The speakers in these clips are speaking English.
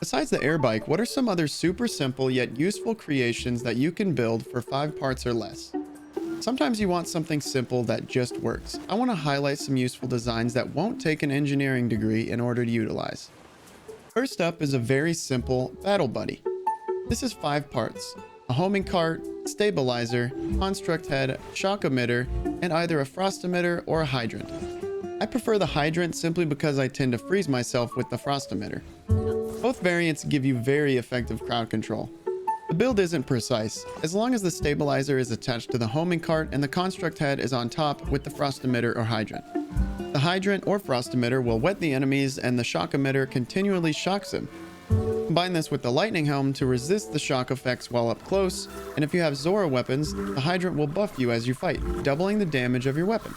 Besides the air bike, what are some other super simple yet useful creations that you can build for 5 parts or less? Sometimes you want something simple that just works. I want to highlight some useful designs that won't take an engineering degree in order to utilize. First up is a very simple battle buddy. This is 5 parts: a homing cart, stabilizer, construct head, shock emitter, and either a frost emitter or a hydrant. I prefer the hydrant simply because I tend to freeze myself with the frost emitter. Both variants give you very effective crowd control. The build isn't precise, as long as the stabilizer is attached to the homing cart and the construct head is on top with the frost emitter or hydrant. The hydrant or frost emitter will wet the enemies and the shock emitter continually shocks them. Combine this with the lightning helm to resist the shock effects while up close, and if you have Zora weapons, the hydrant will buff you as you fight, doubling the damage of your weapon.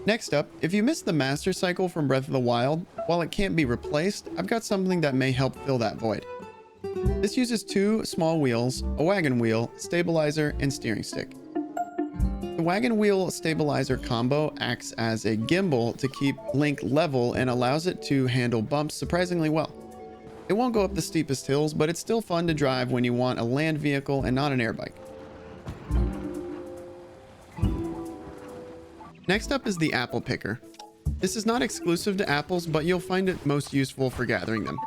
Next up, if you missed the Master Cycle from Breath of the Wild, while it can't be replaced, I've got something that may help fill that void. This uses 2 small wheels, a wagon wheel, stabilizer, and steering stick. The wagon wheel stabilizer combo acts as a gimbal to keep Link level and allows it to handle bumps surprisingly well. It won't go up the steepest hills, but it's still fun to drive when you want a land vehicle and not an air bike. Next up is the apple picker. This is not exclusive to apples, but you'll find it most useful for gathering them.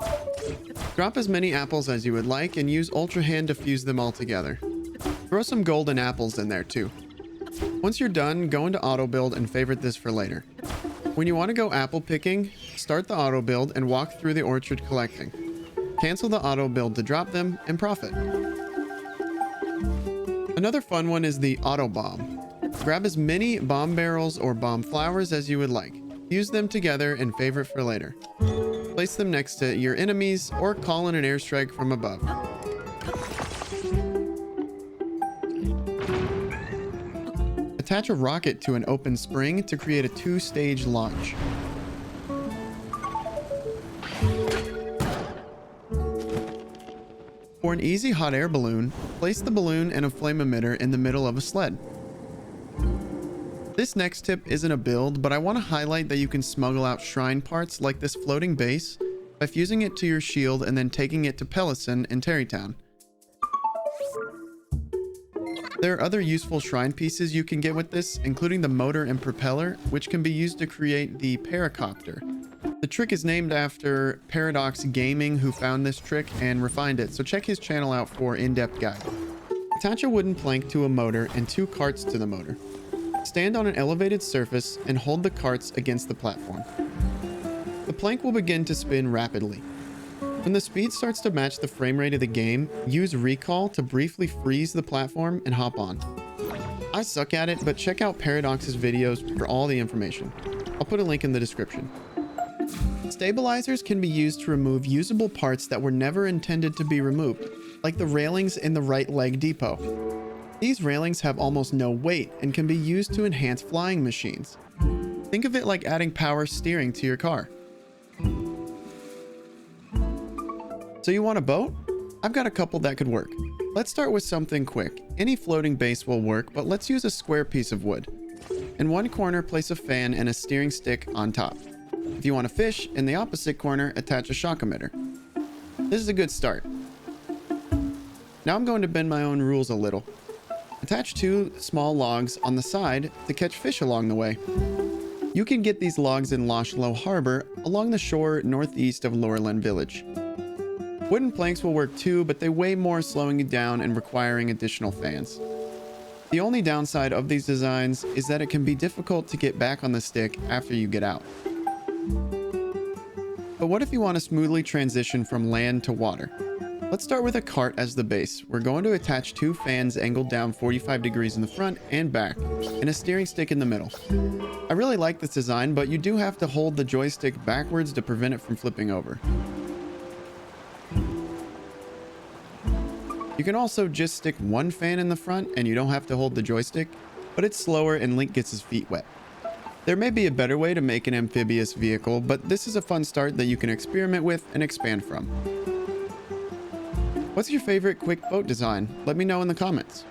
Drop as many apples as you would like and use Ultra Hand to fuse them all together. Throw some golden apples in there too. Once you're done, go into Autobuild and favorite this for later. When you want to go apple picking, start the Autobuild and walk through the orchard collecting. Cancel the Autobuild to drop them and profit. Another fun one is the AutoBomb. Grab as many bomb barrels or bomb flowers as you would like. Use them together and favorite for later. Place them next to your enemies or call in an airstrike from above. Attach a rocket to an open spring to create a 2-stage launch. For an easy hot air balloon, place the balloon and a flame emitter in the middle of a sled. This next tip isn't a build, but I want to highlight that you can smuggle out shrine parts like this floating base by fusing it to your shield and then taking it to Pelison in Tarrey Town. There are other useful shrine pieces you can get with this, including the motor and propeller, which can be used to create the Paracopter. The trick is named after Paradox Gaming, who found this trick and refined it, so check his channel out for in-depth guide. Attach a wooden plank to a motor and 2 carts to the motor. Stand on an elevated surface and hold the carts against the platform. The plank will begin to spin rapidly. When the speed starts to match the frame rate of the game, use recall to briefly freeze the platform and hop on. I suck at it, but check out Paradox's videos for all the information. I'll put a link in the description. Stabilizers can be used to remove usable parts that were never intended to be removed, like the railings in the right leg depot. These railings have almost no weight and can be used to enhance flying machines. Think of it like adding power steering to your car. So you want a boat? I've got a couple that could work. Let's start with something quick. Any floating base will work, but let's use a square piece of wood. In one corner, place a fan and a steering stick on top. If you want to fish, in the opposite corner, attach a shock emitter. This is a good start. Now I'm going to bend my own rules a little. Attach 2 small logs on the side to catch fish along the way. You can get these logs in Loshlow Harbor along the shore northeast of Lorelyn Village. Wooden planks will work too, but they weigh more, slowing you down and requiring additional fans. The only downside of these designs is that it can be difficult to get back on the stick after you get out. But what if you want to smoothly transition from land to water? Let's start with a cart as the base. We're going to attach 2 fans angled down 45 degrees in the front and back, and a steering stick in the middle. I really like this design, but you do have to hold the joystick backwards to prevent it from flipping over. You can also just stick 1 fan in the front and you don't have to hold the joystick, but it's slower and Link gets his feet wet. There may be a better way to make an amphibious vehicle, but this is a fun start that you can experiment with and expand from. What's your favorite quick boat design? Let me know in the comments.